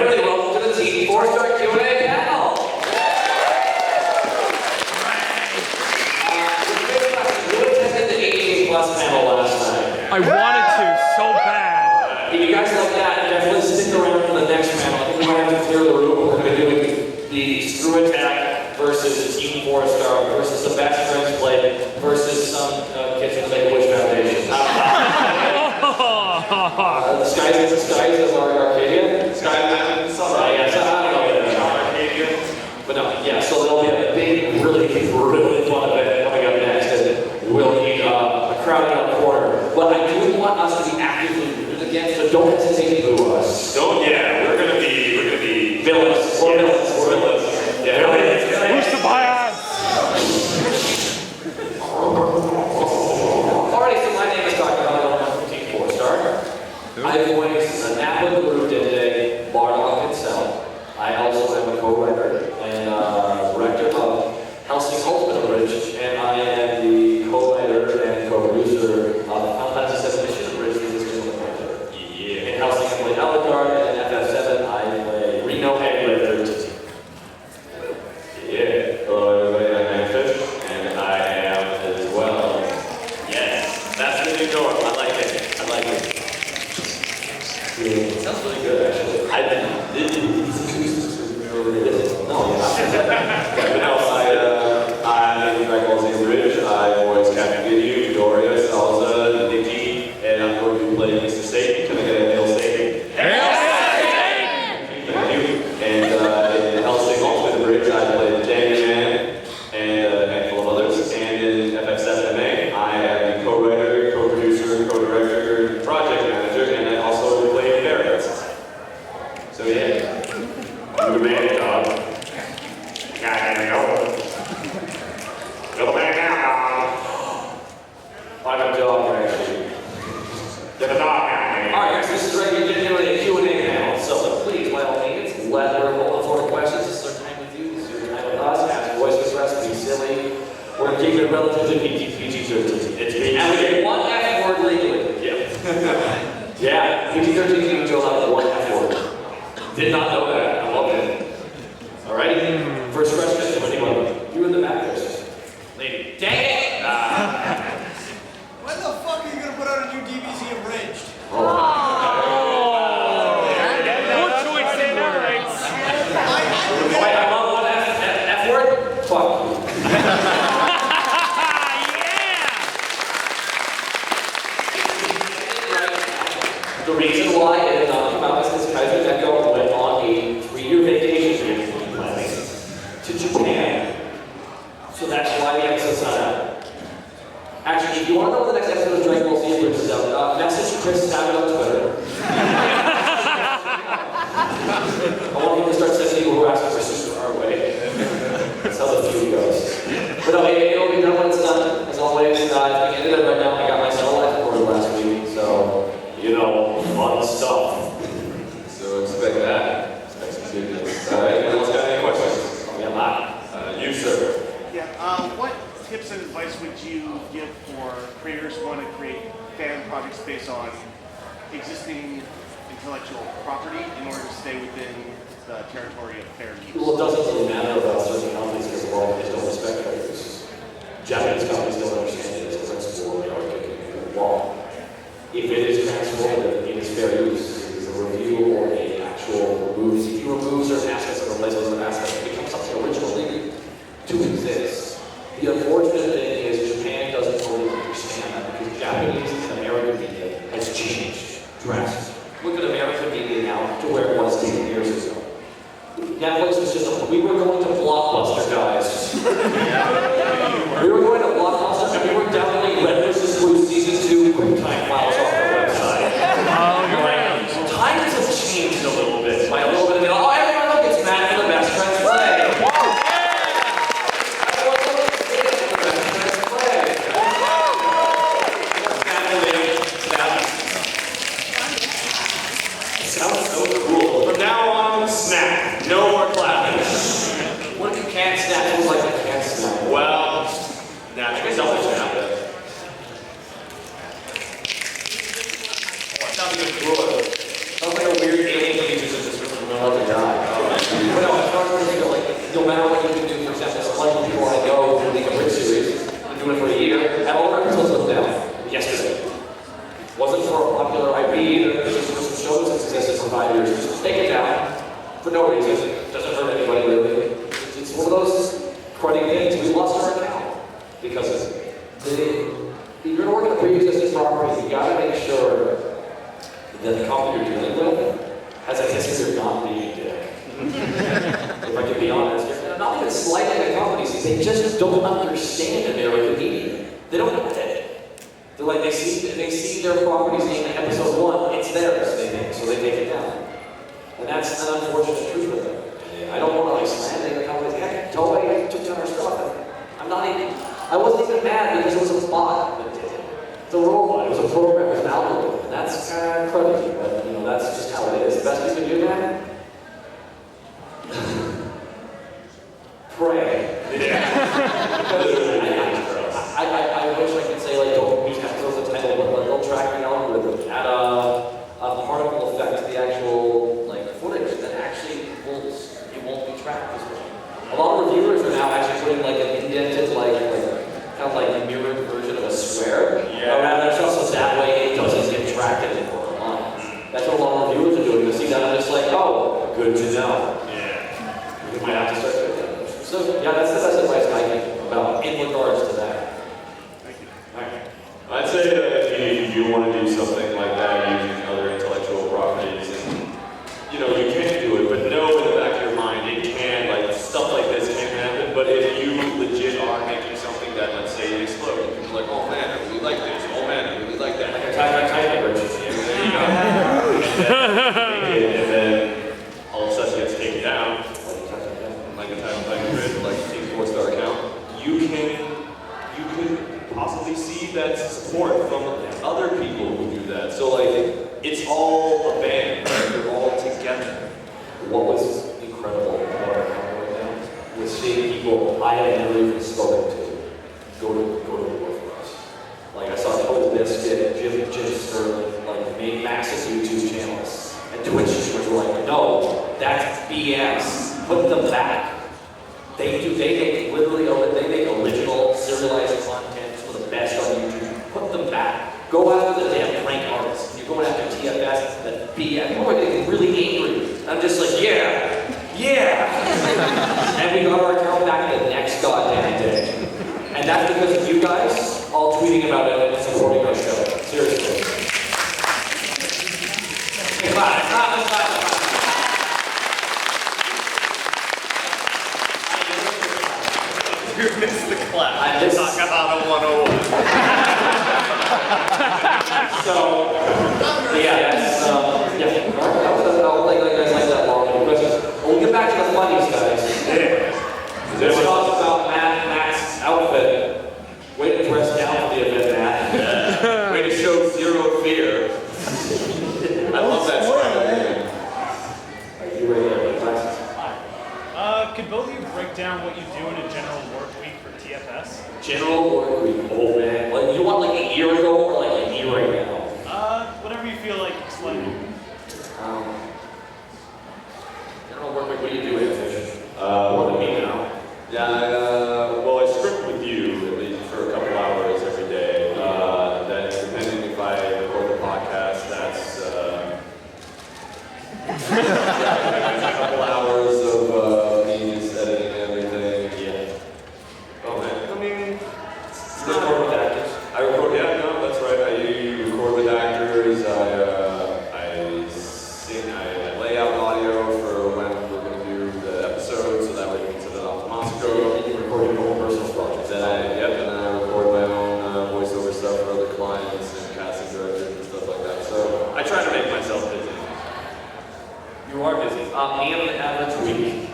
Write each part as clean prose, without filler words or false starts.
everybody, welcome to the Team 4-Star Q&A panel. Who attended the 18+ panel last night? I wanted to so bad. If you guys like that, definitely stick around for the next panel. I think we might have to clear the room. We're going to be doing the Screw Attack versus the Team 4-Star versus the Best Friends Play versus some kids from the Make-A-Wish Foundation. The skies of our Arcadia. But no, yeah, so there'll be a big, really fun event coming up next, and we'll need a crowd in the corner. But I do want us to be actively rooted again, so don't hesitate to boo us. We're gonna be villains. We're villains. Yeah, Who's the bias? Alrighty, so my name is Takahata101 from Team 4-Star. I voice an Apple group today, Bardock itself. I also am a co-writer and director of Helsing's Ultimate Abridged, and I am the co-writer and co-producer of Final Fantasy 7 Mission Abridged, which is the writer. Yeah. In Helsing, I play Alucard, and in FF7, I play Reno and Red 13. Yeah. Hello, everybody. I'm Antfish, and I am as well. Yes, that's the new door. I like it. It sounds really good, actually. I'm in Dragon Ball Z Bridge. I voice Captain Ginyu, Doria, Salza, Nikki, and I'm going to be playing Mr. Satan. Can I get a Hail Satan? Hail Satan! Thank you. And in Helsing Ultimate Bridge, I play the Danny Man and a handful of others. And in FF7 I am the co-writer, co-producer, co-director, project manager, and I also play Barrett. So yeah. I'm the man dog. Go back now, dog. I'm a dog, actually. Get a dog out, man. Alright, guys, this is regularly a Q&A now, so please, by all means, let her hold the floor to questions. This is our time with you. This is your time with us. Ask voice requests, be silly. We're going to keep it relatively PG-13. And we get one F word legally. Yeah. Yeah, PG-13 means you'll have one F word. Did not know that. I love it. Alrighty. First question, anyone? You in the back there. Lady. Dang it! When the fuck are you gonna put out a new DBZ Abridged? Good choice in words. Wait, I'm on one F word? Fuck you. Yeah! The reason why it did not come out is because Kaiser Neko went on a 3-year vacation to Japan. So that's why the episode's not out. Actually, if you want to know when the next episode of Dragon Ball Z Abridged is out, message Chris Savage on Twitter. I want him to start sending people who are asking for sister our way. That's how the feud goes. But no, it'll be done when it's done. As always, if we ended it right now, I got my cell life recorded last week, so fun stuff. So expect that. Expect some goodness. All right, anyone else got any questions? Yeah, you, sir. Yeah, what tips and advice would you give for creators who want to create fan projects based on existing intellectual property in order to stay within the territory of fair use? Well, it doesn't really matter about certain companies because a lot of them don't respect creators. Japanese companies don't understand it as a principle, they are kicking the wall. If it is transformative, it is fair use. It is a review or an actual remove. If you remove certain aspects or replace those aspects, it becomes something originally to exist. The unfortunate thing is Japan doesn't fully understand that because Japanese and American media has changed drastically. Look at American media now to where it was 10 years ago. Netflix was just we were going to Blockbuster, guys. We were going to Blockbuster and we were downloading Red vs. Blue Season 2 QuickTime files off their website. Times have changed a little bit. By a little bit, everyone gets mad for the Best Friends Play. Sounds so cool. From now on, snap. No more clapping. What if you can't snap? It was like I can't snap. Well, nah, I guess I'll snap it. Oh, it sounds even cooler. Sounds like a weird alien creature that just ripped from another for no reason. It doesn't hurt anybody really. It's one of those cruddy things. We lost our account because of it. If you're going to work on a pre-existing property, you got to make sure that the company you're dealing with has a history of not being a dick. If I can be honest, not even slighting the companies, they just don't understand American media. They don't get it. They're like, they see their property's name in episode 1, it's theirs, they think, so they take it down. And that's an unfortunate truth with them. I don't want to like slander the companies. Heck, Toei took down our stuff. I wasn't even mad because it was a bot that did it. It's a robot, it was a program, it was an algorithm. And that's kind of crazy, but that's just how it is. The best you can do, man? Pray. Yeah. I wish I could say, like, don't use episodes of title, but they'll track the algorithm at a particle effect to the actual, like, footage that actually it won't be tracked as well. A lot of reviewers are now actually putting, like, an indented, like kind of like a mirrored version of a square around themselves, so that way it doesn't get tracked anymore online. That's what a lot of reviewers are doing. They see that and it's like, oh, good to know. Yeah. You might have to start doing that. So, yeah, that's the best advice I can about in regards to that. Thank you. I'd say that if you want to do something like that using other intellectual properties, and you can do it, but know in the back of your mind it can, like stuff like this can happen. But if you legit are making something that, let's say, it explodes, and you're like, oh man, I really like this. Oh man, I really like that. Like a type emergency. There you go. And then all of a sudden it gets taken down, like a title grid, like a 4-star account. You can possibly see that support from other people who do that. So like, it's all a band, right? They're all together. What was incredible about our company right now was seeing people I had never even spoken to go to war for us. Like I saw Total Biscuit, Jim Sterling, like made massive YouTube channels and Twitch streamers were like, no, that's BS. Put them back. They make original serialized content for the best on YouTube. Put them back. Go after the damn prank artists. You're going after TFS, that BS. Oh, they get really angry. I'm just like, yeah. And we got our account back the next goddamn day. And that's because of you guys all tweeting about it and supporting our show. Seriously. Clap. You missed the clap. I missed Takahata101. So, yeah, that's, like that long questions. We'll get back to the funnies, guys. Yeah. Let's talk about Matt's outfit. Way to dress down for the event, Matt. Yeah. Way to show zero fear. I love that style. Are you ready to have classes? Could both of you break down what you do in a general work week for TFS? General work week, oh man. Like, you want like a year ago or like a year right now? Whatever you feel like explaining. General work week, what do you do, Antfish? More than me now. Yeah, well, I script with you at least for a couple hours every day. Then, depending if I record the podcast, that's a couple hours of me just editing everything. Yeah. Oh man, I mean, You record with actors? I record. Yeah, no, that's right. I record with actors. I sing. I lay out audio for when we're going to do the episode, so that way we can send it off to Moscow. You record your own personal projects. And then I record my own voiceover stuff for other clients and casting directors and stuff like that. So I try to make myself busy. You are busy. Me on an average week.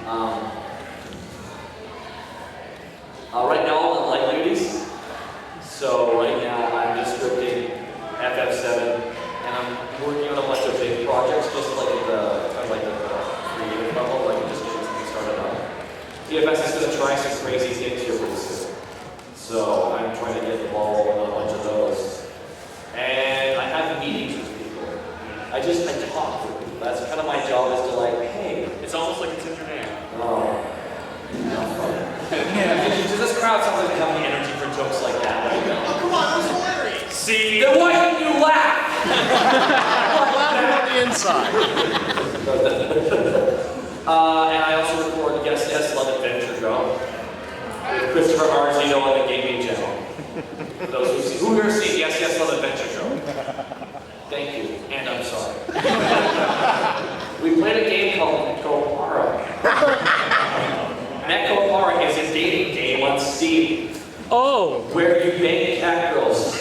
Right now I'm on light duties. So right now I'm just scripting FF7 and I'm working on a bunch of big projects, just like at the creative level, like just getting something started up. TFS is going to try some crazy things here pretty soon. So I'm trying to get involved in a bunch of those. And I have meetings with people. I talk with people. That's kind of my job, is to like, hey. It's almost like it's in your name. Oh. Does this crowd sound like they have the energy for jokes like that right now? Oh, come on, that was hilarious. See? Then why didn't you laugh? Laughing on the inside. And I also record Yes, Yes, Love Adventure Go with Christopher Arzino on the gaming channel. For those who here seen Yes, Yes, Love Adventure Go. Thank you, and I'm sorry. We played a game called ConBravo. ConBravo is a dating game on Steam. Oh. Where you bang cat girls.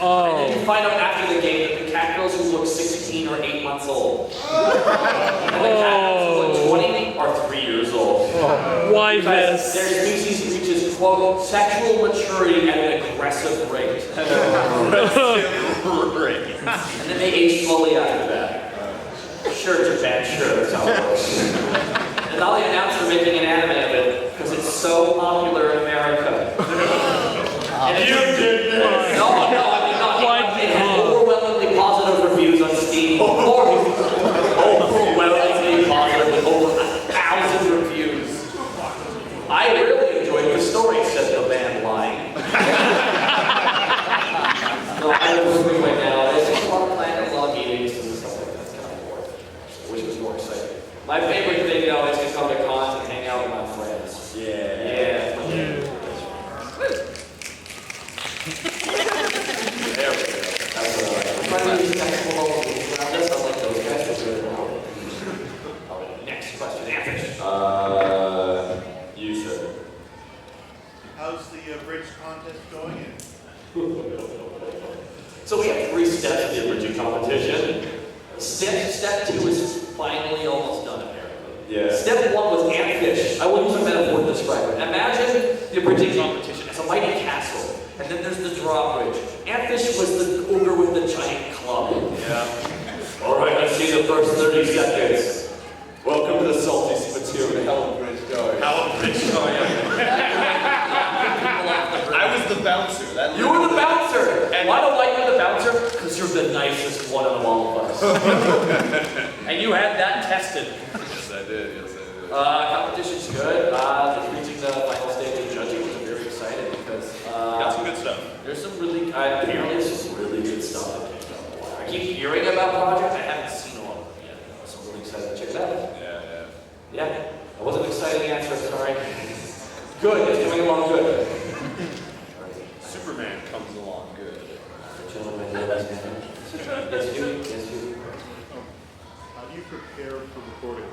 Oh. And then you find out after the game that the cat girls who look 16 or 8 months old. And the cat girls who look 20 are 3 years old. Why because this? their species reaches, quote, sexual maturity at an aggressive rate. And then they age slowly after that. Sure, Japan, sure, that's how it works. And now they announced they're making an anime of it because it's so popular in America. And you did this! No, I mean not. It had overwhelmingly positive reviews on Steam. Overwhelmingly positive with over 1,000 reviews. I really enjoyed the story, said the man lying. No, I'm moving right now. There's just a lot of planning, a lot of meetings and stuff like that. It's kind of boring. I wish it was more exciting. My favorite thing, though, is to come to cons and hang out with my friends. Yeah. There we go. That's what I like. I'm trying to use technical around this. I like those guys. They're doing it now. All right, next question. Antfish. You said. How's the bridge contest going? So we have 3 steps of the abridging competition. Step 2 is finally almost done, apparently. Yeah. Step 1 was Antfish. I will use a metaphor to describe it. Imagine the abridging competition as a mighty castle, and then there's the drawbridge. Antfish was the ogre with the giant club. Yeah. All right, let's see the first 30 seconds. Welcome to the salty spittoon. How bridge going? How bridge going? I was the bouncer. You were the bouncer! And why do I like you the bouncer? Because you're the nicest one of all of us. And you had that tested. Yes, I did. Competition's good. Reaching the final stage of judging was very excited because Got some good stuff. there's some really, apparently there's some really good stuff that came out. I keep hearing about projects, I haven't seen all of them yet. So I'm really excited to check it out. Yeah, that wasn't an exciting answer, sorry. Good, it's coming along good. Superman comes along good. Yes, you. How do you prepare for recording?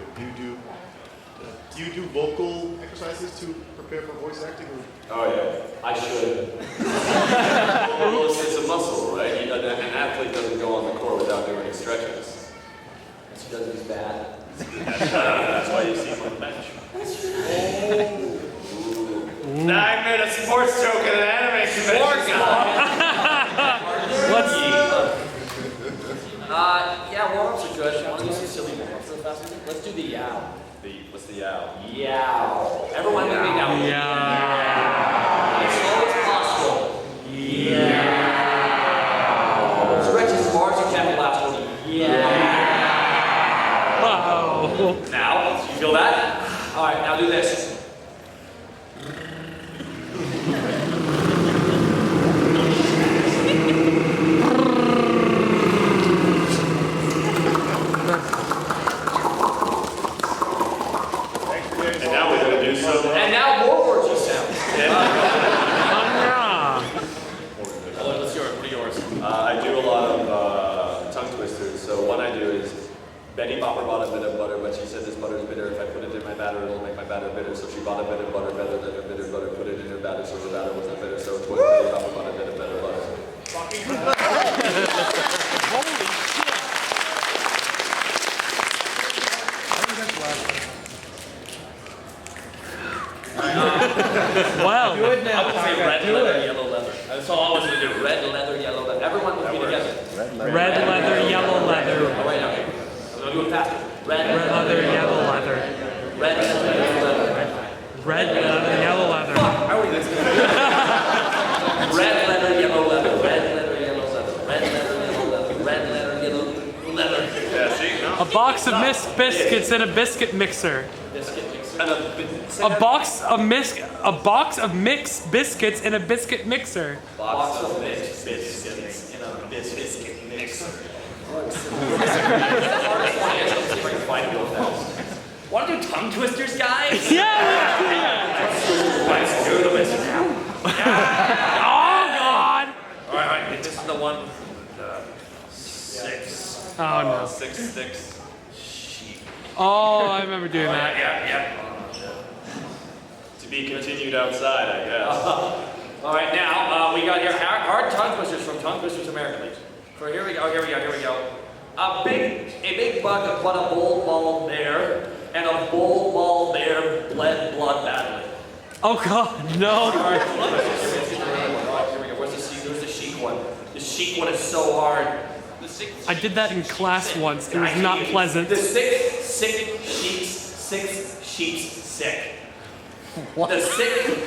Do you do vocal exercises to prepare for voice acting? Oh yeah. I should. Well, it's a muscle, right? An athlete doesn't go on the court without doing any stretches. He does his bad. That's why you see him on the bench. Now I made a sports joke at an anime convention. Yeah, warm-ups are good. I want to do some silly warm-ups real fast. Let's do the yow. What's the yow? Yow. Everyone with me now. Yeah. As slow as possible. Yeah. Stretch as far as you can the last one. Yeah. Wow. Now, you feel that? All right, now do this. And now we're going to do some. And now more words you sound. What's yours? What are yours? I do a lot of tongue twisters. So one I do is Betty Bopper bought a bit of butter, but she said this butter is bitter. If I put it in my batter, it'll make my batter bitter. So she bought a bit of butter better than her bitter butter, put it in her batter, so her batter wasn't bitter. So it was Betty Bopper bought a bit of better butter. Holy shit. Wow. I would say red leather, yellow leather. That's all I was going to do. Red leather, yellow leather. Everyone with me together. Red leather, yellow leather. Oh, wait, okay. I'm going to do it faster. Red leather, yellow leather. Red leather, yellow leather. Red leather, yellow leather. How are we this? Red leather, yellow leather. Red leather, yellow leather. Red leather, yellow leather. Red leather, yellow leather. Yeah, see? No? A box of mixed biscuits in a biscuit mixer. Biscuit mixer. A box of mixed biscuits in a biscuit mixer. Box of mixed biscuits in a biscuit mixer. Want to do tongue twisters, guys? Yeah. Let's do this now. Oh God. All right, this is the one with the 6. Oh no. 6 sticks. Sheep. Oh, I remember doing that. Yeah. To be continued outside, I guess. All right, now we got here hard tongue twisters from Tongue Twisters American League. So here we go. A big bug that bled a bull ball bear, and a bull ball bear bled blood badly. Oh God, no. All right, here we go. Where's the chic one? The chic one is so hard. I did that in class once. It was not pleasant. The sick sheep's sick. What? The sick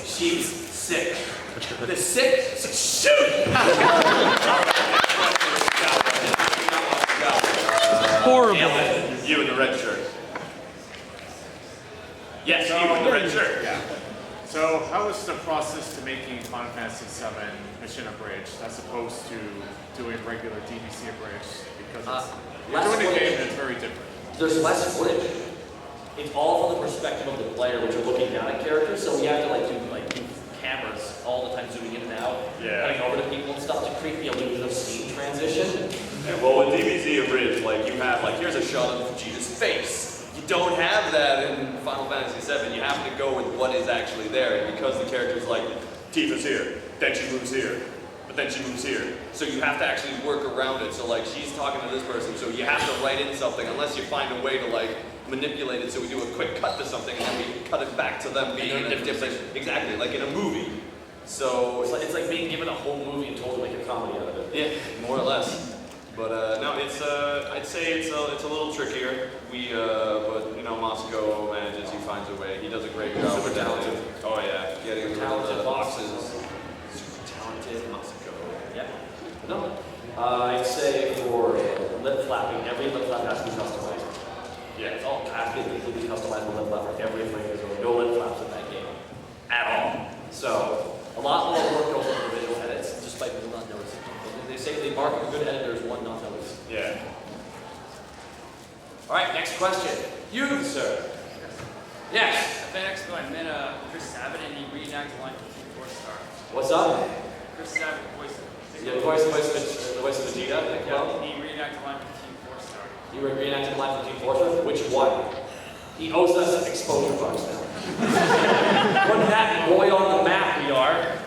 sheep's sick. The sick shoot. Horrible. You in the red shirt. Yes, you in the red shirt. Yeah. So how is the process to making Final Fantasy VII Mission Abridged as opposed to doing regular DBC Abridged? Because you're doing a game that's very different. There's less footage. It's all from the perspective of the player, which are looking down at characters, so we have to do cameras all the time, zooming in and out, cutting over to people and stuff to create the illusion of scene transition. Yeah, well, with DBZ Abridged, you have, here's a shot of Vegeta's face. You don't have that in Final Fantasy VII. You have to go with what is actually there, and because the character's Tifa's here, then she moves here, but then she moves here. So you have to actually work around it. So, she's talking to this person, so you have to write in something, unless you find a way to, manipulate it, so we do a quick cut to something and then we cut it back to them being in a different, exactly, like in a movie. So it's like being given a whole movie and told to make a comedy out of it. Yeah, more or less. But no, it's I'd say it's a little trickier. But Moscow manages. He finds a way. He does a great job. Super talented. Oh yeah, getting rid of the boxes. Super talented Moscow. Yeah. No. I'd say for lip flapping, every lip flap has to be customized. Yeah. It's all has to be completely customizable lip flap for every frame. There's no lip flaps in that game at all. So a lot more work goes into the visual edits, despite people not noticing. They say they mark a good editor as one not noticed. Yeah. All right, next question. You, sir. Yes. FX going met Chris Sabat and he reenacted the line from Team 4-Star. What's up? Chris Sabat voiced Yeah, the voice of Vegeta. Yeah, he reenacted the line from Team 4-Star. You were reenacting the line from Team Fortress? Which one? He owes us exposure bucks now. What that boy on the map we are.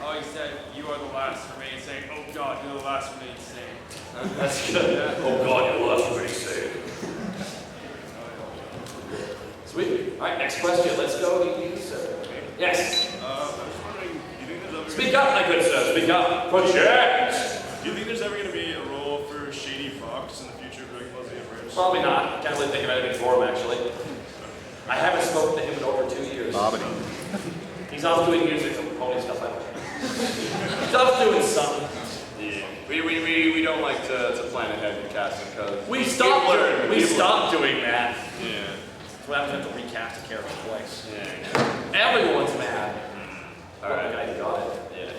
Oh, he said, you are the last to remain saying, oh God, you're the last to remain saying. That's good. Oh God, you're the last to be saved. Sweet. All right, next question. Let's go to you, sir. Yes. I was wondering, do you think there's ever Speak up, my good sir. Speak up. Project. Do you think there's ever going to be a role for Shady Fox in the future of Dragon Ball Z Abridged? Probably not. Can't really think of anything for him, actually. I haven't spoken to him in over 2 years. He's off doing music and pony stuff like that. He's off doing something. Yeah. We don't like to plan ahead in casting because We stopped doing that. Yeah. So I have to recast a character twice. Yeah. Everyone's mad. All right. I got it. Yeah.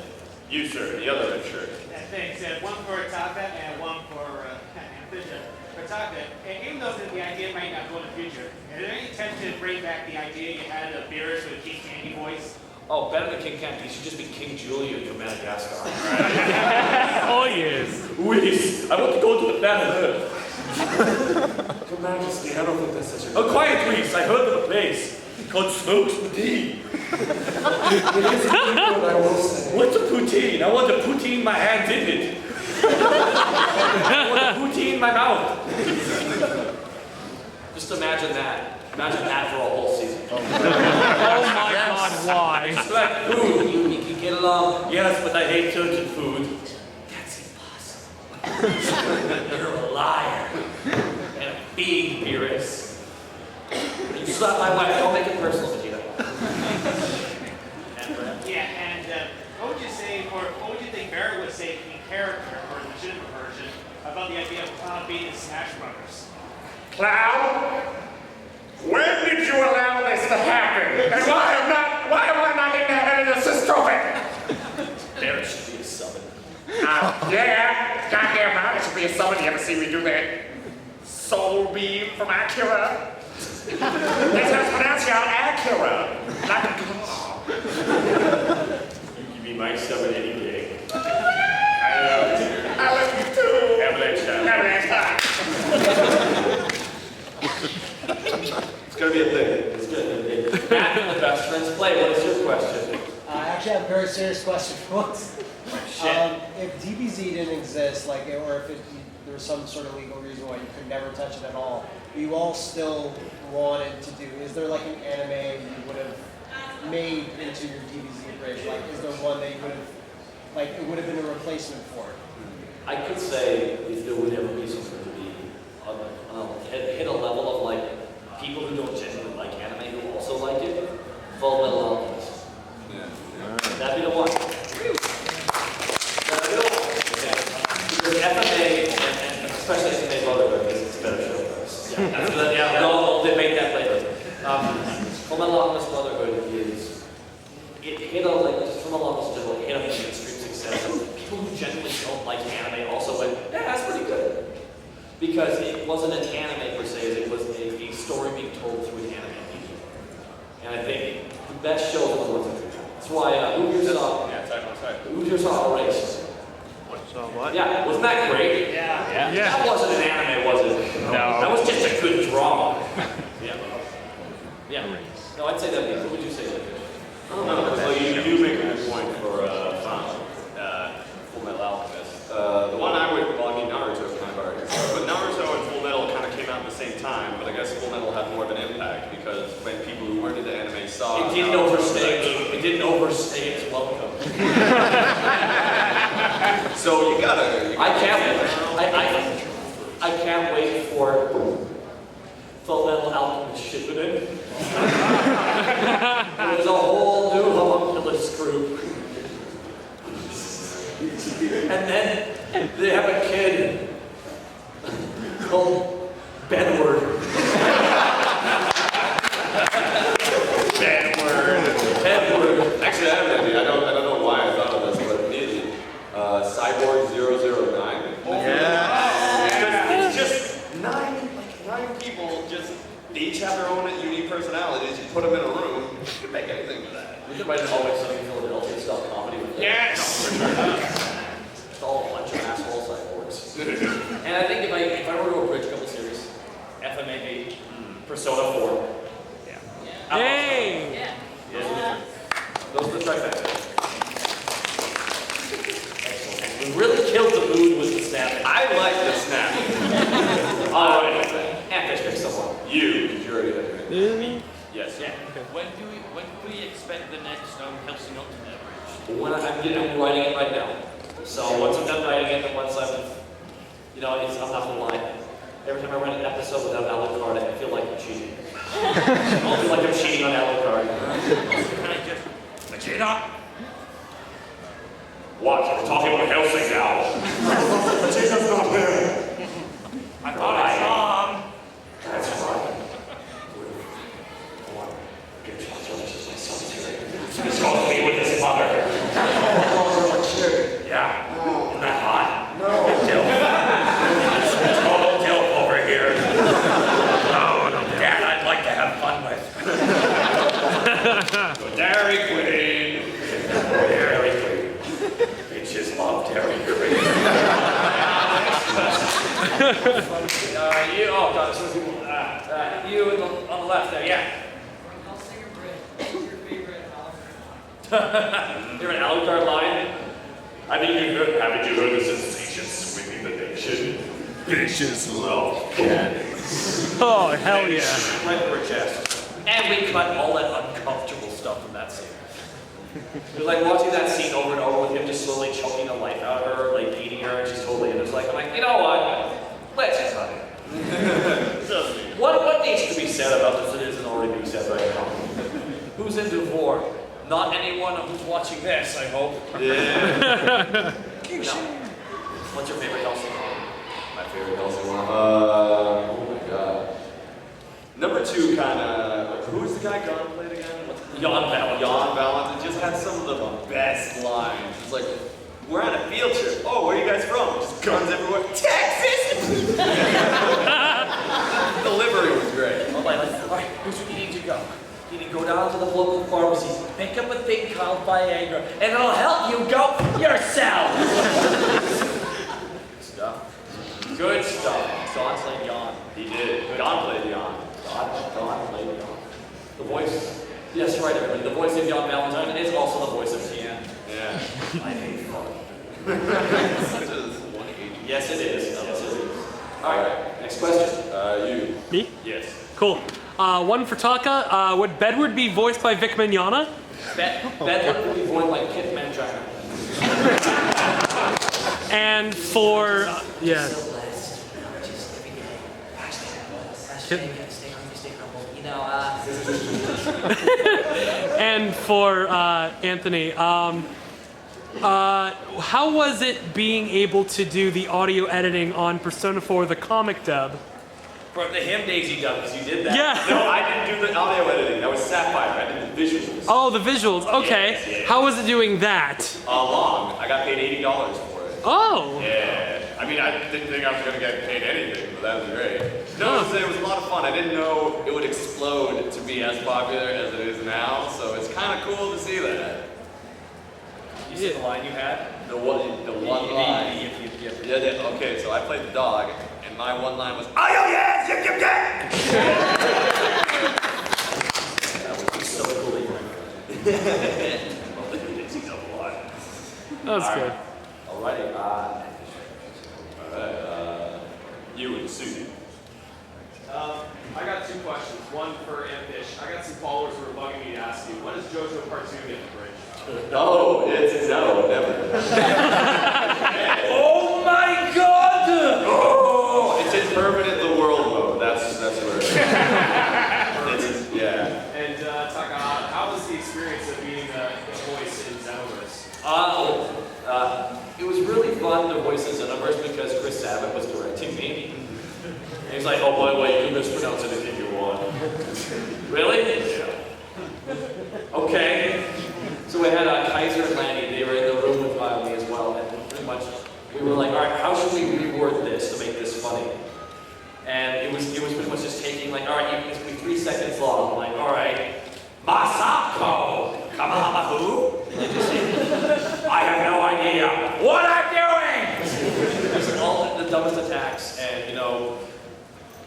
You sir, the other red shirt. Thanks. One for Taka and one for Antfish. For Taka, even though the idea might not go in the future, is there any intention to bring back the idea you had of Beerus with a King Candy voice? Oh, better than King Candy. He should just be King Julian from Madagascar. Oh yes. Oui, I want to go to the planet Earth. Your Majesty, I don't think that's such a... Oh, quiet, please. I heard of a place called Smoked Poutine. What's a poutine? I want a poutine in my hand, didn't it? I want a poutine in my mouth. Just imagine that. Imagine that for a whole season. Oh my God, why? It's like food. You can get along. Yes, but I hate certain food. That's impossible. You're a liar. And a being, Beerus. You slap my wife. Don't make it personal, Vegeta. Yeah, and what would you say, or what would you think Barrett would say in character, or the legitimate version, about the idea of being in Smash Brothers? Cloud, when did you allow this to happen? And why am I not in the head of the systemic? Barrett should be a summon. Yeah, goddamn right, it should be a summon. You ever see me do that Soul Beam from Acura. This is pronounced Acura. Like a You mean my 780 gig? I love you too. Avalanche time. Avalanche time. It's gonna be a thing. It's gonna be a thing. Matt, the best friends play. What is your question? I actually have a very serious question for once. Shit. If DBZ didn't exist, like, or if there was some sort of legal reason why you could never touch it at all, but you all still wanted to do, is there like an anime you would have made into your DBZ bridge? Like, is there one that you would have, like, it would have been a replacement for it? I could say if there would ever be something to be hit a level of like people who don't genuinely like anime who also like it, Full Metal Alchemist. That'd be the one. That'd be the one. Because FMA, and especially FMA Brotherhood, because it's a better show for us. Yeah, they'll debate that later. Full Metal Alchemist Brotherhood is, it hit a, like, Full Metal Alchemist generally hit a extreme success. People who genuinely don't like anime also went, yeah, that's pretty good. Because it wasn't an anime per se, it was a story being told through an anime medium. And I think the best shows are the ones that do that. That's why who here saw Erased? What? Yeah, wasn't that great? Yeah. That wasn't an anime, was it? No. That was just a good drama. Yeah. No, I'd say that. What would you say? I don't know, so you do make a good point for Full Metal Alchemist. The one I would, well, I mean, Naruto kind of already, but Naruto and Full Metal kind of came out at the same time, but I guess Full Metal had more of an impact because when people who weren't into anime saw It didn't overstay. It didn't overstay its welcome. So you gotta. I can't wait for Full Metal Alchemist shipping in. There's a whole new homunculus group. And then they have a kid called Bedward. Bedward. Actually, I have an idea. I don't know why I thought of this, but maybe Cyborg 009. It's just nine people. Just they each have their own unique personalities. You put them in a room, you can make anything with that. We could write an Always Sunny in Philadelphia style comedy with that. Yes. Just all a bunch of asshole cyborgs. And I think if I were to abridge a couple series, FMAB, Persona 4. Hey! Those are the trifecta. Excellent. We really killed the mood with the snapping. I like the snapping. All right. Antfish, pick someone. You, because you already had it. Yes. Yeah. When do we expect the next Helsing up to that bridge? I'm writing it right now. So once I'm done writing it, and once I'm not gonna lie. Every time I write an episode without Alucard, I feel like I'm cheating. I feel like I'm cheating on Alucard. Can I just Vegeta? What? We're talking about Helsing now. Vegeta's not there. I thought I saw him. That's right. He's going to be with his mother. Yeah. Isn't that hot? No. Total Dilf over here. Oh, Dad, I'd like to have fun with. Dairy Queen. Dairy Queen. Bitches love Dairy Queen. You on the left there, yeah. You're an Alucard line? Haven't you heard the sensation sweeping the nation? Bitches love cannons. Oh, hell yeah. Right through her chest. And we cut all that uncomfortable stuff from that scene. It was like watching that scene over and over with him just slowly choking the life out of her, like eating her, and she's totally in it. I'm like, you know what? Let's just cut it. What needs to be said about this that isn't already being said right now? Who's into war? Not anyone who's watching this, I hope. Yeah. No. What's your favorite Helsing? My favorite Helsing one? Oh my god. Number 2 kind of, who's the guy Gohan played again? Jan Valent. Jan Valent. It just had some of the best lines. It's like, we're on a field trip. Oh, where are you guys from? Just guns everywhere. Texas! here's where you need to go. You need to go down to the local pharmacy, pick up a thing called Viagra, and it'll help you go yourself. Good stuff. Good stuff. Don played Jan. He did. Don played Jan. Don played Jan. The voice. Yes, right, everybody. The voice of Jan Valentine is also the voice of Tian. Yeah. I hate fun. Yes, Yes, it is. Yes, it is. All right. Next question. You. Me? Yes. Cool. One for Taka. Would Bedward be voiced by Vic Mignogna? Bedward would be voiced by Kit Mangina. And for yeah. And for Anthony, how was it being able to do the audio editing on Persona 4, the comic dub? For the him Daisy dub, because you did that. Yeah. No, I didn't do the audio editing. That was Sapphire. I did the visuals. Oh, the visuals. Okay. Yes, yes. How was it doing that? Long. I got paid $80 for it. Oh. Yeah. I mean, I didn't think I was going to get paid anything, but that was great. No, it was a lot of fun. I didn't know it would explode to be as popular as it is now, so it's kind of cool to see that. You see the line you had? The one line. Yeah, okay, so I played the dog, and my one line was, "Oh, yes, you can get!" That would be so cool. That was good. Alrighty. You and Sue. I got two questions. One for Antfish. I got some followers who are bugging me to ask you, what is JoJo Cartoon get the bridge? No, never. Oh my God! Oh, it's in permanent the world mode. That's where it's yeah. And Takahata, how was the experience of being the voice in Xenoverse? It was really fun to voice in Xenoverse because Chris Sabat was directing me. And he's like, oh boy, wait, you mispronounce it if you want. Really? Yeah. Okay. So we had Kaiser and Lanny, they were in the room with me as well, and pretty much we were like, all right, how should we reword this to make this funny? And it was pretty much just taking like, all right, it's going to be 3 seconds long. I'm like, all right, Masako, come on, who? And you just say, I have no idea what I'm doing! There's all the dumbest attacks, and you know,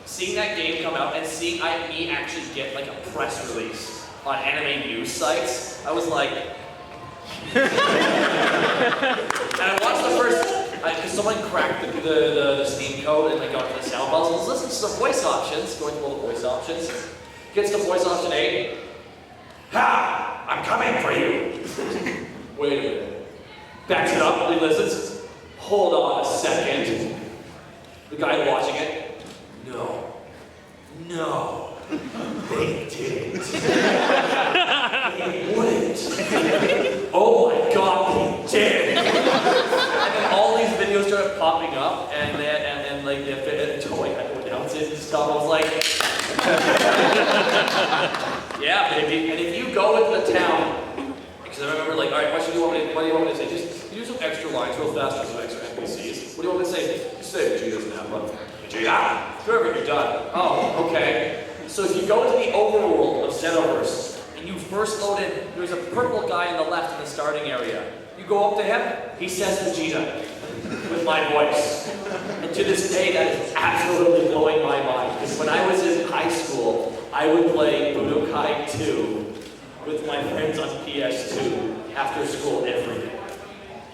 seeing that game come out and seeing me actually get like a press release on anime news sites, I was like, and I watched the first, because someone cracked the Steam code and I got to the sound bars. Let's listen to some voice options, going through all the voice options. Gets to voice option 8. Ha! I'm coming for you! Wait a minute. Backs it up, he listens. Hold on a second. The guy watching it. No, they didn't. They wouldn't. Oh my God, they did. And then all these videos started popping up, and like the toy had to announce it and stuff. I was like, yeah, baby. And if you go into the town, because I remember like, all right, what do you want me to say? Just do some extra lines real fast with some extra NPCs. What do you want me to say? Just say Vegeta's now, but Vegeta, whoever you're done. Oh, okay. So if you go into the overworld of Xenoverse, and you first load in, there's a purple guy on the left in the starting area. You go up to him, he says Vegeta, with my voice. And to this day, that is absolutely blowing my mind. Because when I was in high school, I would play Budokai 2 with my friends on PS2 after school every day.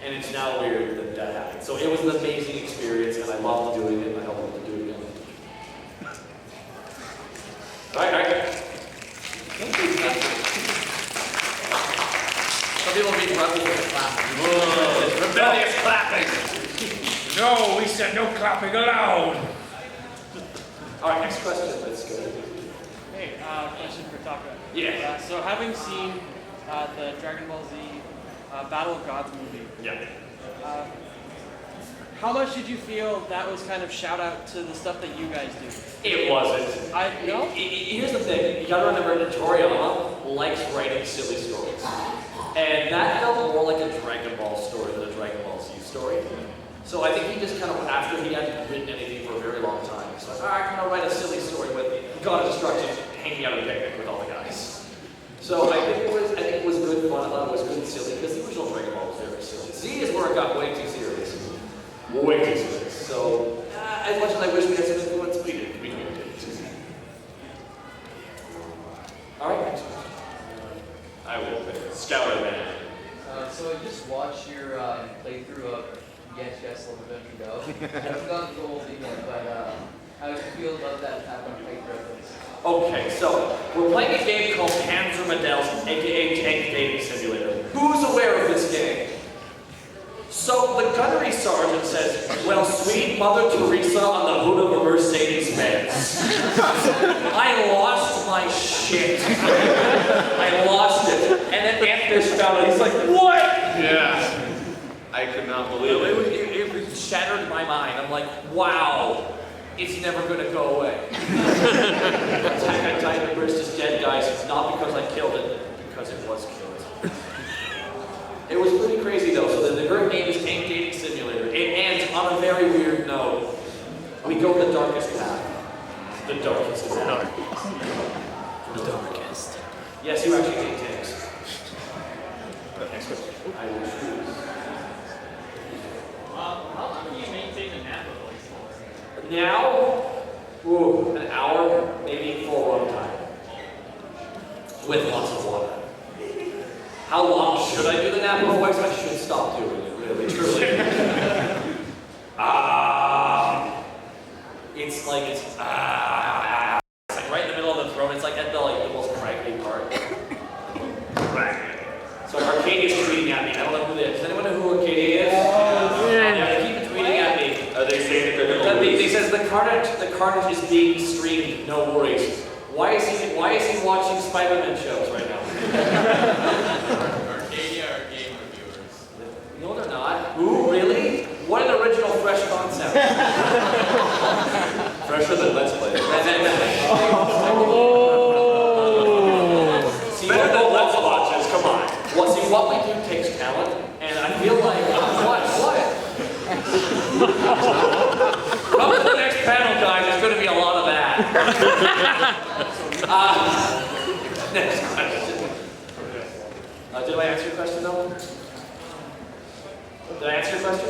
And it's now weird that that happened. So it was an amazing experience, and I loved doing it, and I hope to do it again. All right. Some people be rebels with clapping. Whoa, it's rebellious clapping. No, we said no clapping allowed. All right, next question. Let's go. Hey, question for Taka. Yeah. So having seen the Dragon Ball Z Battle of Gods movie, how much did you feel that was kind of shout out to the stuff that you guys do? It wasn't. No? Here's the thing. You gotta remember that Toriyama likes writing silly stories. And that felt more like a Dragon Ball story than a Dragon Ball Z story. So I think he just kind of, after he hadn't written anything for a very long time, he's like, all right, I'm gonna write a silly story with God of Destruction. hanging out at a picnic with all the guys. So I think it was good fun. I thought it was good and silly because the original Dragon Ball was very silly. Z is where it got way too serious. Way too serious. So as much as I wish we had some influence, we didn't. We didn't. All right, next question. I will pick Scouter Man. So I just watched your playthrough of Yes, Love Adventure Go. I haven't gone through the whole thing yet, but how do you feel about that Attack on Titan reference? Okay, so we're playing a game called Panzer Medell's, aka Tank Dating Simulator. Who's aware of this game? So the gunnery sergeant says, well, sweet Mother Teresa on the hood of a Mercedes-Benz. I lost my shit. I lost it. And then Antfish found it. He's like, what? Yeah. I could not believe it. It shattered my mind. I'm like, wow. It's never going to go away. Attack on Titan versus dead guys, not because I killed it, because it was killed. It was pretty crazy though. So the current name is Tank Dating Simulator. It ends on a very weird note. We go the darkest path. The darkest path. The darkest. Yes, you actually take tanks. Next question. I will choose. How long do you maintain a Napa voice for? Now, an hour, maybe for a long time. With lots of water. How long should I do the Napa voice? I should stop doing it, really, truly. It's like it's right in the middle of the throat. It's like at the most crackly part. So Arcadia's tweeting at me. I don't know who this is. Does anyone know who Arcadia is? Yeah, they keep tweeting at me. Are they saying that they're going to lose? They says the carnage is being streamed. No worries. Why is he watching Spider-Man shows right now? Arcadia are game reviewers. No, they're not. Ooh, really? What an original, fresh concept. Fresher than Let's Play. See, better than Let's Watches, come on. Well, see, what we do takes talent, and I feel like, what? Come to the next panel, guys. There's going to be a lot of that. Next question. Did I answer your question, though? Did I answer your question?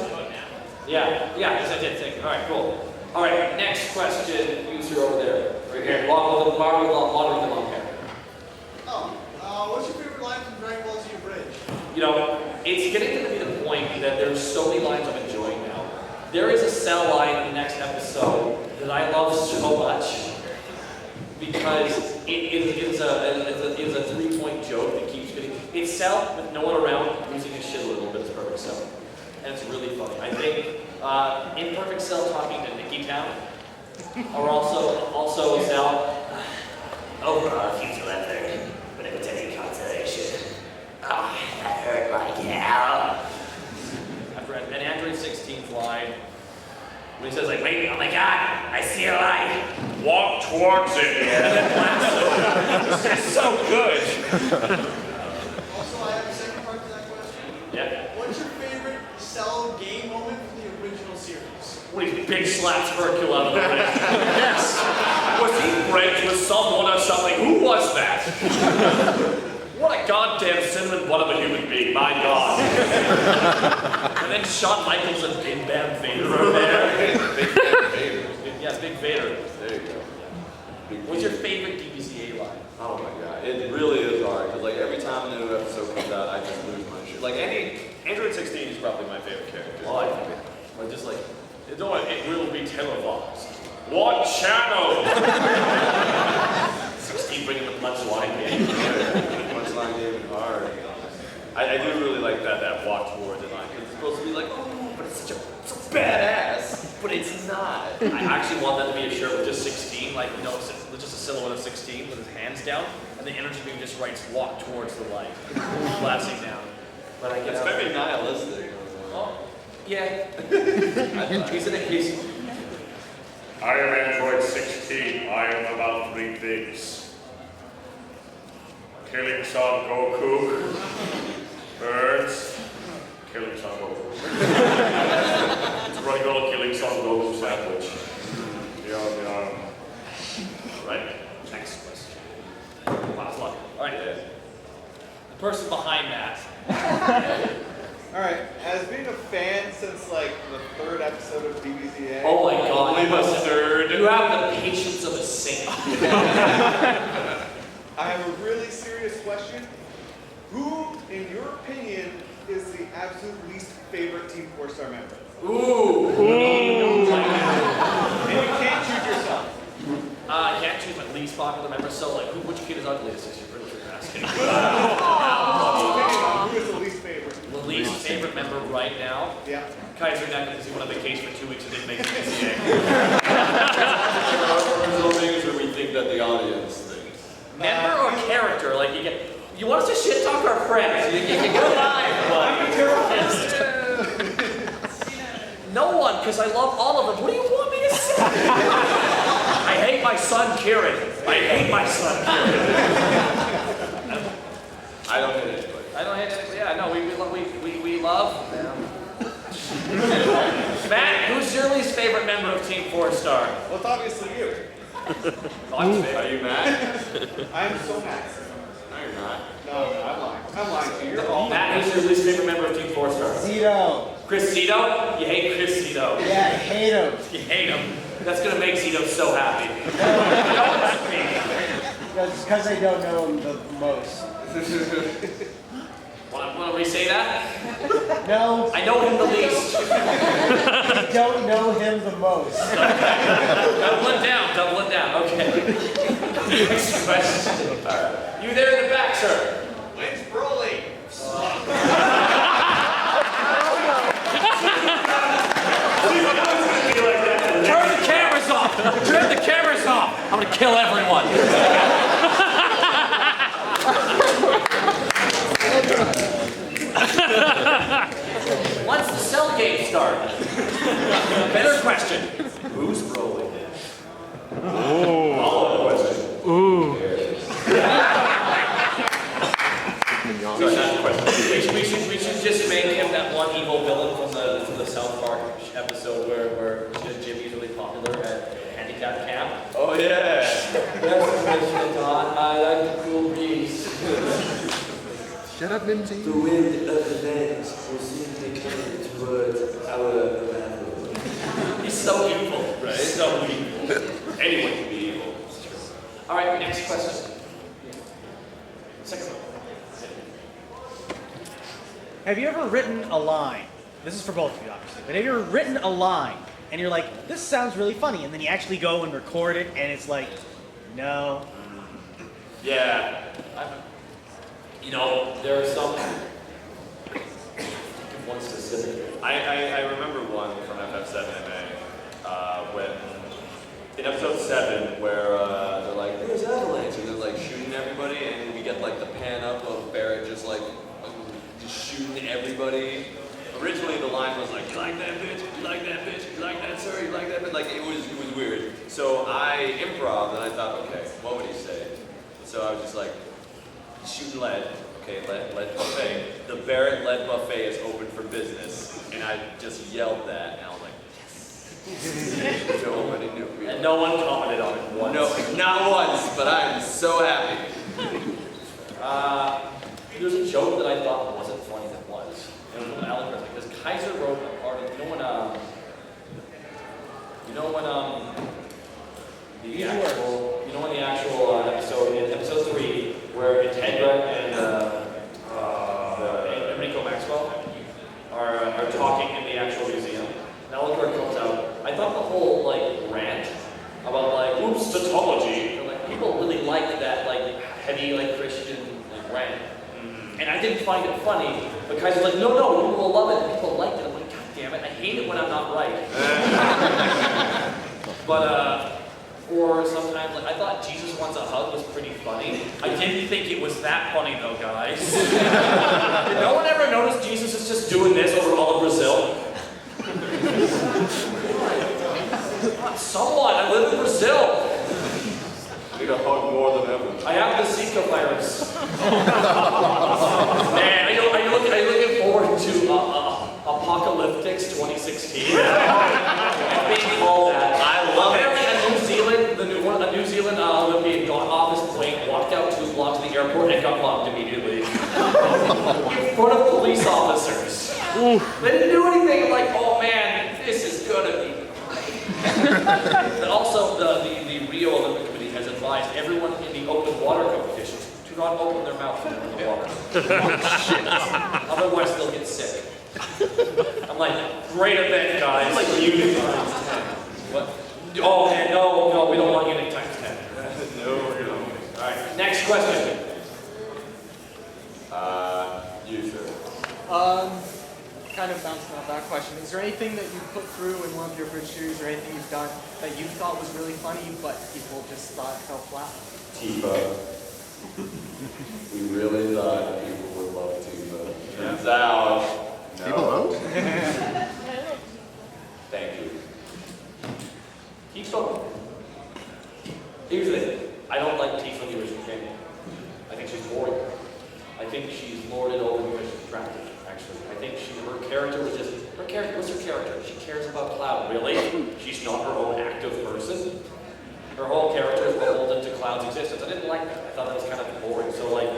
Yeah, yes, I did. Thank you. All right, cool. All right, next question. User over there. Right here. Moderating the long hair. What's your favorite line from Dragon Ball Z Abridged? You know, it's getting to be the point that there's so many lines I'm enjoying now. There is a Cell line in the next episode that I love so much because it is a 3-point joke that keeps getting. It's Cell with no one around losing his shit a little bit. It's perfect Cell, and it's really funny. I think Imperfect Cell talking to Nikki Town, or also Cell. Overall, future effort, but it would take consolation. Oh, that hurt like hell. I've read an Android 16's line when he says like, wait, oh my god, I see a light. Walk towards it. And then blasts it. It's so good. Also, I have a second part to that question. Yeah. What's your favorite Cell game moment from the original series? When he big slaps Hercule out of the way. Yes. Was he friends with someone or something? Who was that? What a goddamn cinnamon butt of a human being, my god. And then Shawn Michaels and Big Bam Vader are there. Big Bam Vader. Yes, Big Vader. There you go. What's your favorite DBCA line? Oh my god, it really is hard because like every time a new episode comes out, I just lose my shit. Like Android 16 is probably my favorite character. Oh, I think it. Or just like, it will be televised. What channel? 16 bringing the punchline game. Punchline game is hard. I do really like that walk towards it line. It's supposed to be like, oh, but it's such a badass, but it's not. I actually want that to be a shirt with just 16, like, you know, just a silhouette of 16 with his hands down, and the energy beam just writes walk towards the light, flashing down. But I guess it's very nihilistic. Oh, yeah. He's I am Android 16. I am about 3 things. Killing Son Goku. Birds. Killing Son Goku. It's running on a Killing Son Goku sandwich. right. Next question. Right. The person behind Matt. Alright, as being a fan since like the 3rd episode of DBZA. Oh my god, Only the 3rd. You have the patience of a saint. I have a really serious question. Who, in your opinion, is the absolute least favorite Team 4-star member? Ooh. And you can't choose yourself. I can't choose my least popular member, so like, which kid is ugliest is what you're asking. Who is the least favorite? The least favorite member right now? Yeah. Kaiser Neck, because he went on vacation for 2 weeks and didn't make the NCAA. Original things where we think that the audience thinks. Member or character? Like you want us to shit talk our friends? You can go live, but no one, because I love all of them. What do you want me to say? I hate my son Kieran. I hate my son Kieran. I don't hate it. I don't hate it. Yeah, no, we love them. Matt, who's your least favorite member of Team 4-star? Well, it's obviously you. Are you mad? I'm so mad. No, you're not. No, I'm lying. I'm lying to you. You're all Matt, who's your least favorite member of Team 4-star? Zito. Chris Zito? You hate Chris Zito. Yeah, I hate him. You hate him. That's gonna make Zito so happy. That's because I don't know him the most. Want to re-say that? No. I know him the least. I don't know him the most. Double it down. Okay. Next question. You there in the back, sir? When's Broly? Turn the cameras off! Turn the cameras off! I'm gonna kill everyone. Once the cell game starts. Better question. Who's Broly? Follow-up question. Ooh. We should just make him that one evil villain from the South Park episode where Jimmy's really popular at handicap camp. Oh yeah. That's Commissioner Don. I like the cool breeze. Shut up, Lindsay. The wind of the vents will soon be coming towards our arrival. He's so evil. Right? So evil. Anyone can be evil. All right, next question. Second one. Have you ever written a line? This is for both of you, obviously. But have you ever written a line and you're like, this sounds really funny, and then you actually go and record it, and it's like, no. Yeah. You know, there are some. One specific. I remember one from FF7 when in episode 7 where they're like, there's avalanche, and they're like shooting everybody, and we get like the pan up of Barrett just shooting everybody. Originally the line was like, you like that bitch, you like that bitch, you like that sir, you like that bitch. Like it was weird. So I improv and I thought, okay, what would he say? So I was just like, shooting lead. Okay, lead buffet. The Barrett lead buffet is open for business. And I just yelled that, and I was like, yes. Nobody knew. And no one commented on it once. No, not once, but I'm so happy. There's a joke that I thought wasn't funny that was. And it was from Alan Griffin, because Kaiser wrote a part of, you know when the actual episode, in episode 3, where Integra and Enrico Maxwell are talking in the actual museum. And Alan comes out. I thought the whole rant about oops, tautology. Like people really liked that heavy Christian rant. And I didn't find it funny, but Kaiser's like, no, people will love it, and people liked it. I'm like, God damn it, I hate it when I'm not right. But, or sometimes, I thought Jesus Wants a Hug was pretty funny. I didn't think it was that funny though, guys. Did no one ever notice Jesus is just doing this over all of Brazil? Someone, I live in Brazil. I need a hug more than ever. I have the Zika virus. Man, are you looking forward to Apocalyptics 2016? Being called that. I love it. A New Zealand Zealand, a New Zealand Olympian got off his plane, walked out 2 blocks to the airport, and got mugged immediately. In front of police officers. They didn't do anything. I'm like, oh man, this is gonna be great. And also, the Rio Olympic Committee has advised everyone in the open water competitions to not open their mouth when they're in the water. Otherwise, they'll get sick. I'm like, great event, guys. It's like unit times 10. What? Oh man, no, we don't want unit times 10. No, we're gonna. All right, next question. You, sir. Kind of bouncing off that question. Is there anything that you put through in one of your bridge series or anything you've done that you thought was really funny, but people just thought fell flat? Tifa. We really thought people would love Tifa. Turns out, no. People don't? Thank you. Tifa. Here's the thing. I don't like Tifa in the original game. I think she's boring. I think she's lorded over because she's attractive, actually. I think her character was just, what's her character? She cares about Cloud, really? She's not her own active person. Her whole character is beholden to Cloud's existence. I didn't like that. I thought that was kind of boring. So like,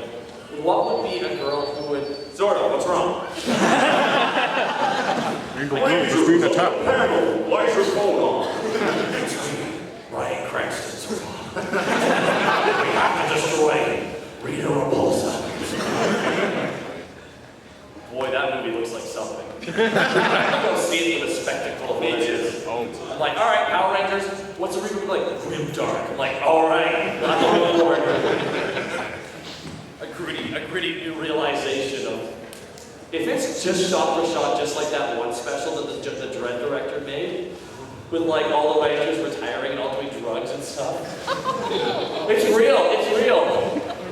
what would be a girl who would, sort of, what's wrong? Just read the top. Why is your phone on? Ryan Cranston's we have to destroy Rita Repulsa. Boy, that movie looks like something. I go see it for the spectacle of what it is. I'm like, all right, Power Rangers, what's the movie like? Grim Dark. I'm like, all right, I'm on board. A gritty new realization of, if it's just shot for shot, just like that one special that the Dread director made, with like all the Rangers retiring and all doing drugs and stuff. It's real, it's real.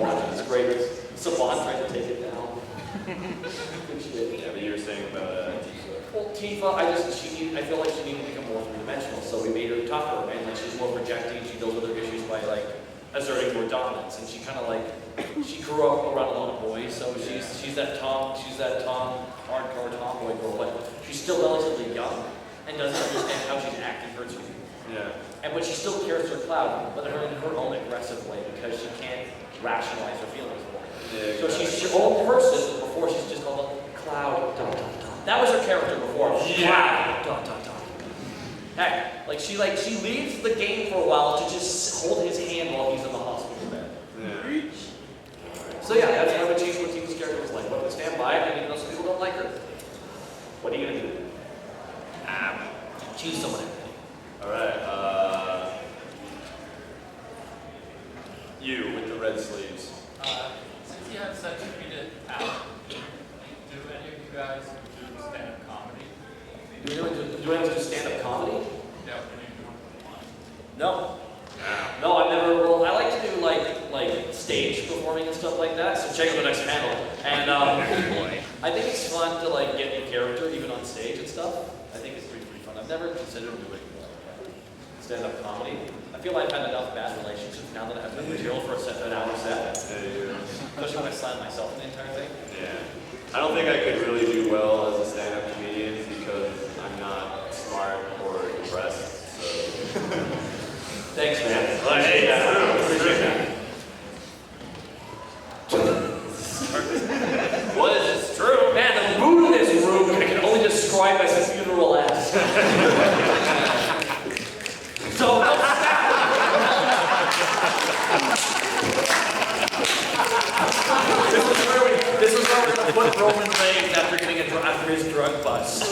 Wow, it's great. Savant tried to take it down. Yeah, but you were saying about Tifa. Well, Tifa, I feel like she needed to become more three-dimensional, so we made her tougher, and like she's more projecting, she deals with her issues by like asserting more dominance, and she kind of like, she grew up around a lot of boys, so she's that hardcore tomboy girl, but she's still relatively young, and doesn't understand how she's acting hurts people. Yeah. But she still cares for Cloud, but in her own aggressive way, because she can't rationalize her feelings for him. Yeah, So she's her own person before she's just called Cloud. That was her character before. Yeah. Cloud. Heck, like she leaves the game for a while to just hold his hand while he's in the hospital bed. Yeah. So yeah, that's kind of what Tifa's character was like. But stand by it, and even though some people don't like her, what are you gonna do? She's someone. All right. You with the red sleeves. Since you have such a heated talent, do any of you guys do stand-up comedy? Do anyone do stand-up comedy? No. No. No, I've never. Well, I like to do like stage performing and stuff like that. So check out the next panel. And I think it's fun to like get in character even on stage and stuff. I think it's pretty fun. I've never considered doing stand-up comedy. I feel like I've had enough bad relationships now that I have the material for an hour set. Especially when I sign myself in the entire thing. Yeah. I don't think I could really do well as a stand-up comedian because I'm not smart or impressed. So. Thanks, man. Well, hey, appreciate that. What is this? True. Man, the mood in this room I can only describe as a funeral-esque. So, this is where we're going to put Roman Reigns after his drug bust.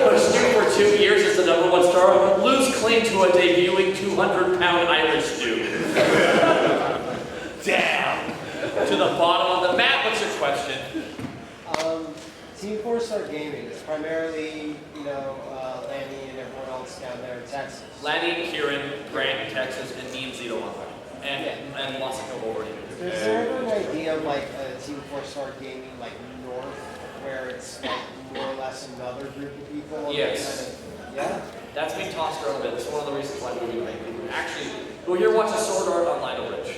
Pushed you for 2 years as the #1 star, lose claim to a debuting 200-pound Irish dude. Damn. To the bottom of the map. What's your question? Team 4-Star Gaming is primarily, Lanny and everyone else down there in Texas. Lanny, Kieran, Grant, Texas, and me and Zito on there. And lots of people already. Is there ever an idea of like a Team 4-Star Gaming like north, where it's like more or less another group of people? Yes. Yeah? That's been tossed around a bit. It's one of the reasons why we're doing it. Actually, we'll here watch a Sword Art Online Abridged.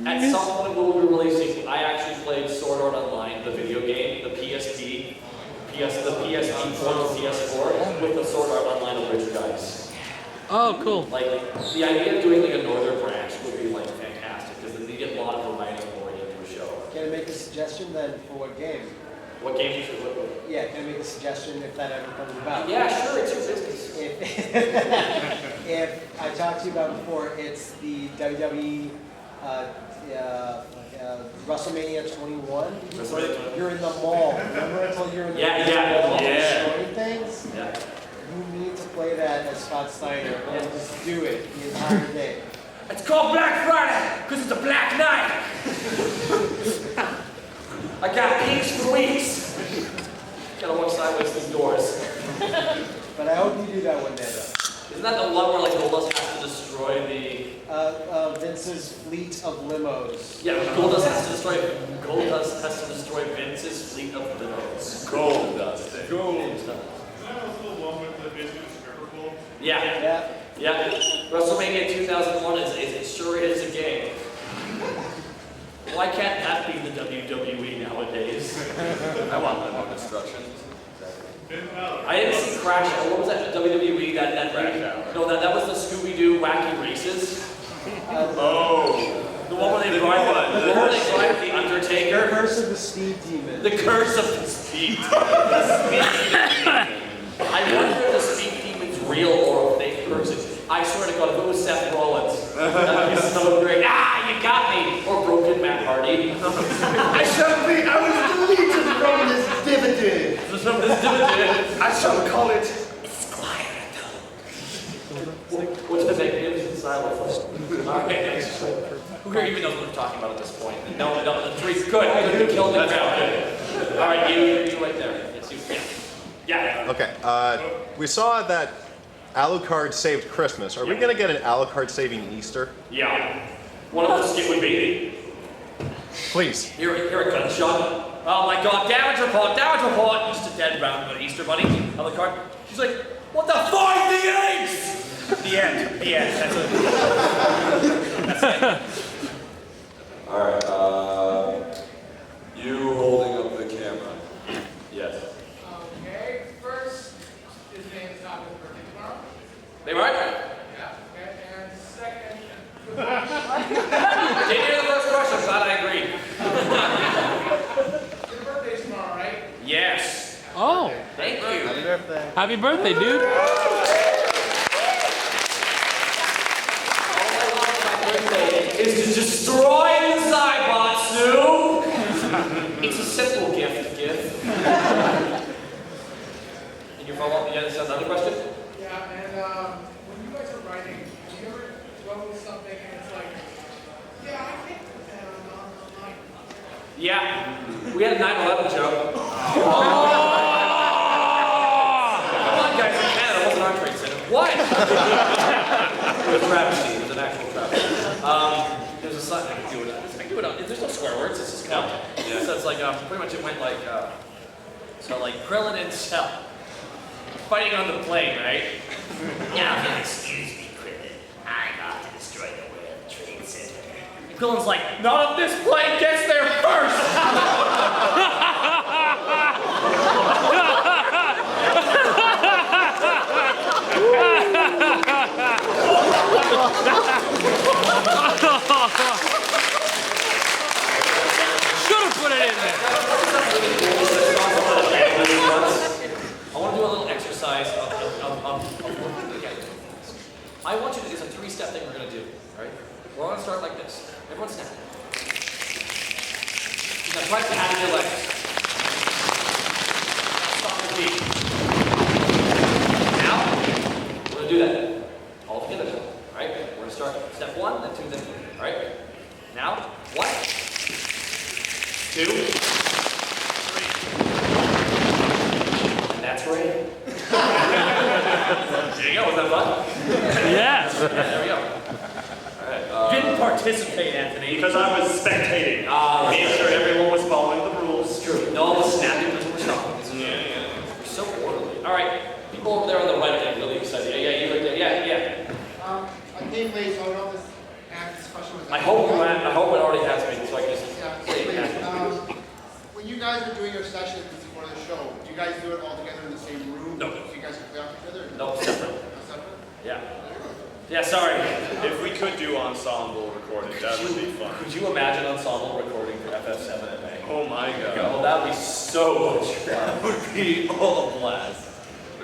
At some point we'll be releasing, I actually played Sword Art Online, the video game, the PSP port to PS4 with the Sword Art Online Abridged guys. Oh, cool. Like, the idea of doing like a northern branch would be like fantastic, because then you get a lot of variety going into a show. Can I make a suggestion then for what game? What game you should look at? Yeah, can I make a suggestion if that ever comes about? Yeah, sure, it's your business. If I talked to you about before, it's the WWE WrestleMania 21. You're in the mall. Remember I told you you're in the mall showing things? Yeah. You need to play that as Scott Steiner and just do it the entire day. It's called Black Friday, because it's a black night. I got peaks for weeks. Gotta walk sideways through doors. But I hope you do that one day though. Isn't that the one where like Goldust has to destroy the... Vince's fleet of limos. Yeah, Goldust has to destroy Vince's fleet of limos. Goldust. Yeah. WrestleMania 2001 it sure is a game. Why can't that be the WWE nowadays? I want limo destruction. I didn't see Crash Out. What was that WWE? That Crash Out. No, that was the Scooby-Doo Wacky Races. Oh. The one where they drive the Undertaker. The Curse of the Speed Demon. The Curse of the Speed Demon. I wonder if the Speed Demon's real or a fake person. I swear to God, if it was Seth Rollins, that would be so great. Ah, you got me! Or broken Matt Hardy. I shall be, I was deleted from this dividend. From this dividend. I shall call it What's the magnificent silence? Alright. Who here even knows what we're talking about at this point? No, the three's good. You killed the crowd. Alright, you right there. It's you. Yeah. Okay, we saw that Alucard saved Christmas. Are we going to get an Alucard saving Easter? Yeah. One of the skit would be. Please. Here a gunshot. Oh my God, damage report. Just a dead round Easter bunny. Alucard. She's like, what the fuck? The eggs! The end. That's it. Alright, you holding up the camera. Yes. Okay, first, his name is not his birthday tomorrow. They right? Yeah, okay, and second, Didn't hear the first question, I'm glad I agreed. your birthday's tomorrow, right? Yes. Oh. Thank you. Happy birthday. Happy birthday, dude. Is to destroy the Cybots, Sue! It's a simple gift. Can you follow up? Yeah, this is another question? Yeah, and when you guys are writing, have you ever wrote something and it's like, yeah, I can't put that online. Yeah. We had a 9/11 joke. Come on, guys, in Canada, it wasn't our trade center. What? It was a travesty. It was an actual travesty. There's a sign. I can do it. There's no swear words. It's just count. Yeah. So it's like pretty much it went like so like Krillin and Cell fighting on the plane, right? Now, excuse me, Krillin. I'm off to destroy the World Trade Center. And Krillin's like, not if this plane gets there first. Should have put it in there. I want to do a little exercise of working together. I want you to do a 3-step thing we're going to do, all right? We're going to start like this. Everyone snap. Now try to add your legs. Now stop your feet. Now, we're going to do that all together, all right? We're going to start step 1, then 2, then 3, all right? Now, 1, 2, 3. And that's right. There you go, was that fun? Yes. Yeah, there we go. Alright. Didn't participate, Anthony. Because I was spectating. Made sure everyone was following the rules. It's true. No one was snapping until we're stopping. Yeah. We're so orderly. Alright, people over there on the right are getting really excited. Yeah, you right there. Yeah. I came late, so I don't know if this question was. I hope it already has been, so I can just say it. When you guys are doing your sessions before the show, do you guys do it all together in the same room? No. So you guys can play off each other? No, separate. Separate? Yeah. Yeah, sorry. If we could do ensemble recording, that would be fun. Could you imagine ensemble recording for FF7 Abridged? Oh my god. Oh, that would be so much fun. That would be all a blast.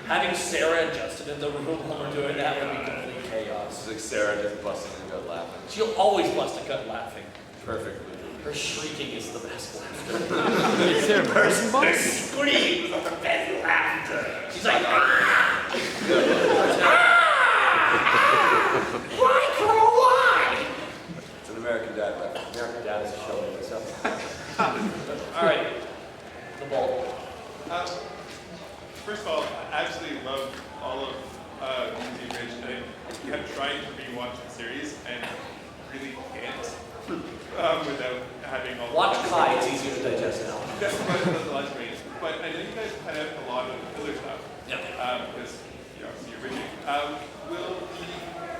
Having Sarah and Justin in the room while we're doing that would be complete chaos. It's like Sarah just busting a gut laughing. She'll always bust a gut laughing. Perfectly. Her shrieking is the best laughter. Is there a person box? Her scream is the best laughter. She's like, ah! Why, girl, why? It's an American Dad laugh. American Dad is a show in itself. All right, the ball. First of all, I absolutely love all of the Abridged. I have tried to rewatch the series and really can't without having all. Watch Kai, it's easier to digest now. That's the last great. But I know you guys cut out a lot of filler stuff. Yeah. Because obviously you're Abridging. Will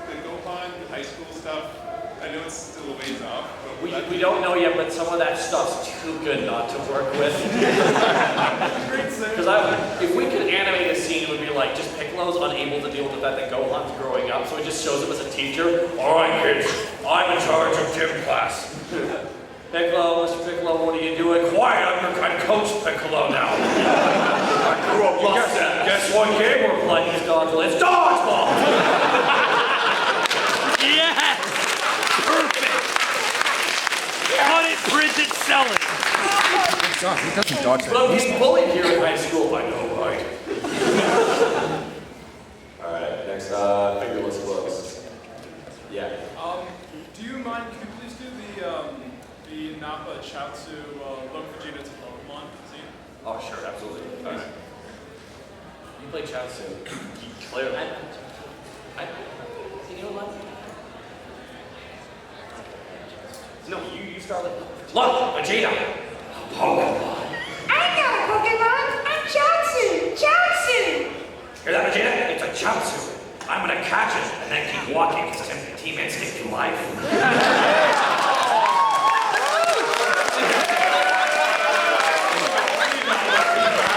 the Gohan, the high school stuff? I know it's still a ways off. But We don't know yet, but some of that stuff's too good not to work with. Because if we could animate a scene, it would be like just Piccolo's unable to deal with the fact that Gohan's growing up, so he just shows him as a teacher. All right, kids, I'm in charge of gym class. Piccolo, Mr. Piccolo, what are you doing? Quiet, I'm Coach Piccolo now. I grew up guess what game we're playing is dodgeball? It's dodgeball! Yes! Perfect! Cut it, print it, sell it! God, he doesn't dodge that. Well, he's bullied here in high school, I know, right? Alright, next, fingerless gloves. Yeah. Do you mind, could you please do the Nappa Chaozu look Vegeta to Pokemon scene? Oh, sure, absolutely. Alright. You play Chaozu. Clearly. You know what? No, you start with. Look, Vegeta! Pokemon! I'm not a Pokemon! I'm Chaozu! Chaozu! Hear that, Vegeta? It's a Chaozu. I'm gonna catch it and then keep walking because Team Instinct for life.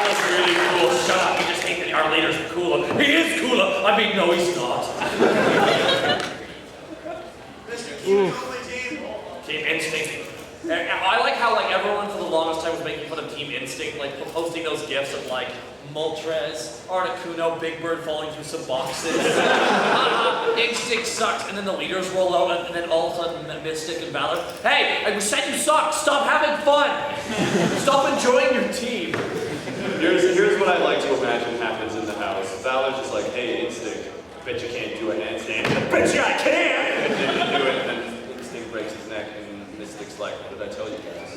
That's really cool. Shut up. You just think that our leader's cooler. He is cooler. I mean, no, he's not. Team Instinct. And I like how everyone for the longest time was making fun of Team Instinct, posting those gifs of Moltres, Articuno, Big Bird falling through some boxes. Instinct sucks, and then the leaders roll out, and then all of a sudden Mystic and Valor. Hey, I said you suck. Stop having fun. Stop enjoying your team. Here's what I like to imagine happens in the house. Valor's just like, hey, Instinct, I bet you can't do a handstand. I bet you I can! And then you do it, and then Instinct breaks his neck, and Mystic's like, what did I tell you guys?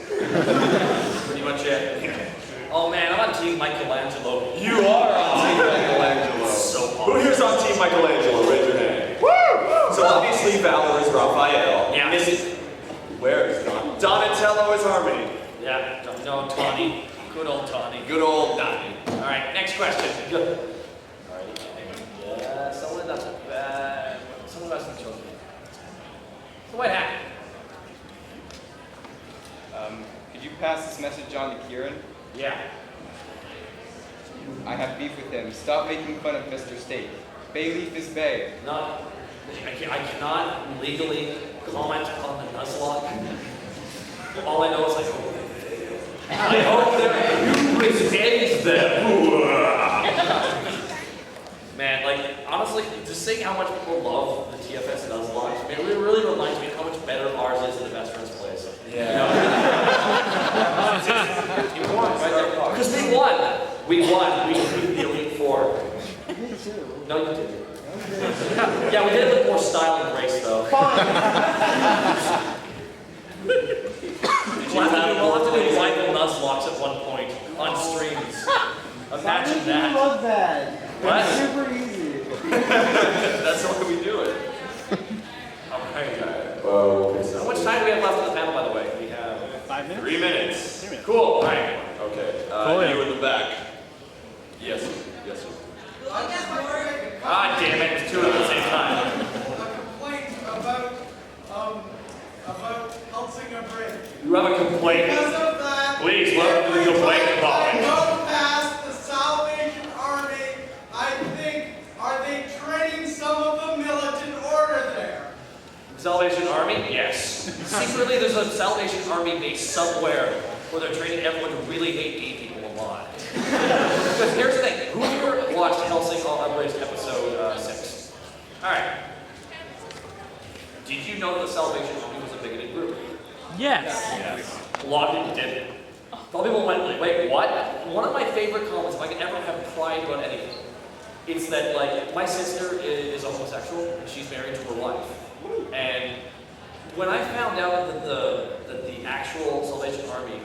Pretty much it. Oh man, I'm on Team Michelangelo. You are on Team Michelangelo. So Who here's on Team Michelangelo? Raise your hand. Woo! So obviously Valor is Raphael. Yeah. Where is Don? Donatello is Harmony. Yeah, no, Tawny. Good old Tawny. Good old Donnie. Alright, next question. Good. Alright. Someone that's bad. Someone that's not chosen. So what happened? Could you pass this message on to Kieran? Yeah. I have beef with him. Stop making fun of Mr. Steak. Bayleaf is Bay. I cannot legally comment on the Nuzlocke. All I know is I hope their hubris ends there. Man, honestly, just seeing how much people love the TFS Nuzlocke, it really reminds me of how much better ours is than the best friend's place. Yeah. You won, right there. Because we won. We won. We beat the Elite Four. No, you didn't. Yeah, we did it with more style and grace, though. We'll have to do rival Nuzlocks at one point on streams. Imagine that. I love that. What? It's super easy. That's how we do it. Okay. Whoa. How much time do we have left on the panel, by the way? We have 5 minutes? 3 minutes. 3 minutes. Cool. All right. Okay. You in the back. Yes. Yes, sir. Ah, damn it. It's two at the same time. A complaint about Helsing Abridged. You have a complaint. Because of that, Please, what do you complain about? go past the Salvation Army, I think, are they training some of Salvation Army? Yes. Secretly, there's a Salvation Army base somewhere where they're training everyone to really hate gay people a lot. Because here's the thing, who here watched Hellsing Abridged episode 6? Alright. Did you know that the Salvation Army was a bigoted group? Yes. A lot of people didn't. A lot of people went like, wait, what? One of my favorite comments, if I could ever have pride about anything, it's that, like, my sister is a homosexual, and she's married to her wife. And when I found out that the actual Salvation Army,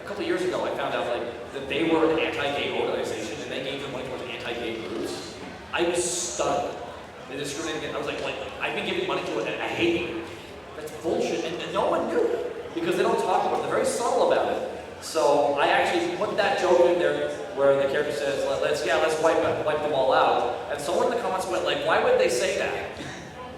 a couple of years ago, I found out, like, that they were an anti-gay organization, and they gave their money towards anti-gay groups, I was stunned. They discriminated. I was like, I've been giving money to it, and I hate it. That's bullshit, and no one knew, because they don't talk about it. They're very subtle about it. So I actually put that joke in there where the character says, let's wipe them all out. And someone in the comments went like, why would they say that?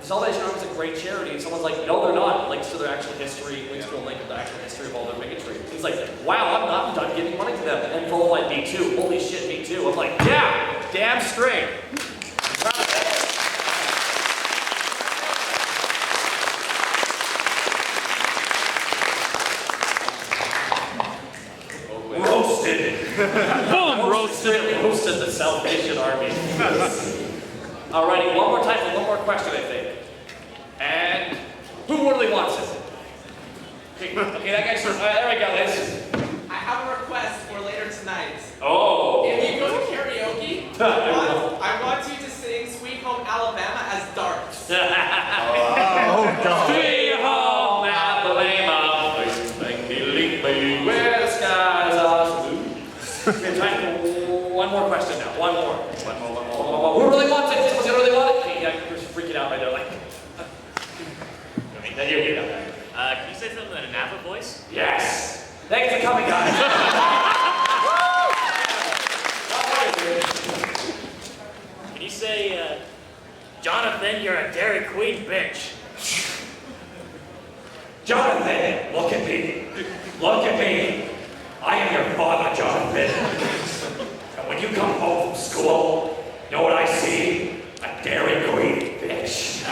The Salvation Army is a great charity. And someone's like, no, they're not. Links to their actual history, links to a link to the actual history of all their bigotry. He's like, wow, I'm not done giving money to them. And followed by me too. Holy shit, me too. I'm like, yeah, damn straight. Boom, roasted. Roasted the Salvation Army. Alrighty, one more time for one more question, I think. And who really wants it? Okay, that guy's there we go, Liz. I have a request for later tonight. Oh. If you go to karaoke, I want you to sing Sweet Home Alabama as Darks. Oh, God. Sweet Home Alabama. Where the skies are blue. We have time for one more question now. One more. Who really wants it? Who really want it? Yeah, you're freaking out right there. Like, then you get up. Can you say something in a Napa voice? Yes. Thanks for coming, guys. Can you say, Jonathan, you're a Dairy Queen bitch? Jonathan, look at me. Look at me. I am your father, Jonathan. And when you come home from school, you know what I see? A Dairy Queen bitch.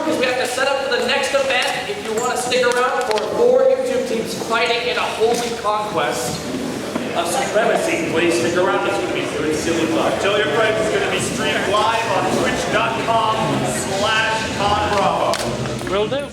Because we have to set up for the next event. If you want to stick around for 4 YouTube teams fighting in a holy conquest of supremacy, please stick around. It's going to be good, silly fun. Tell your friends it's going to be streamed live on twitch.com/ConBravo. Will do.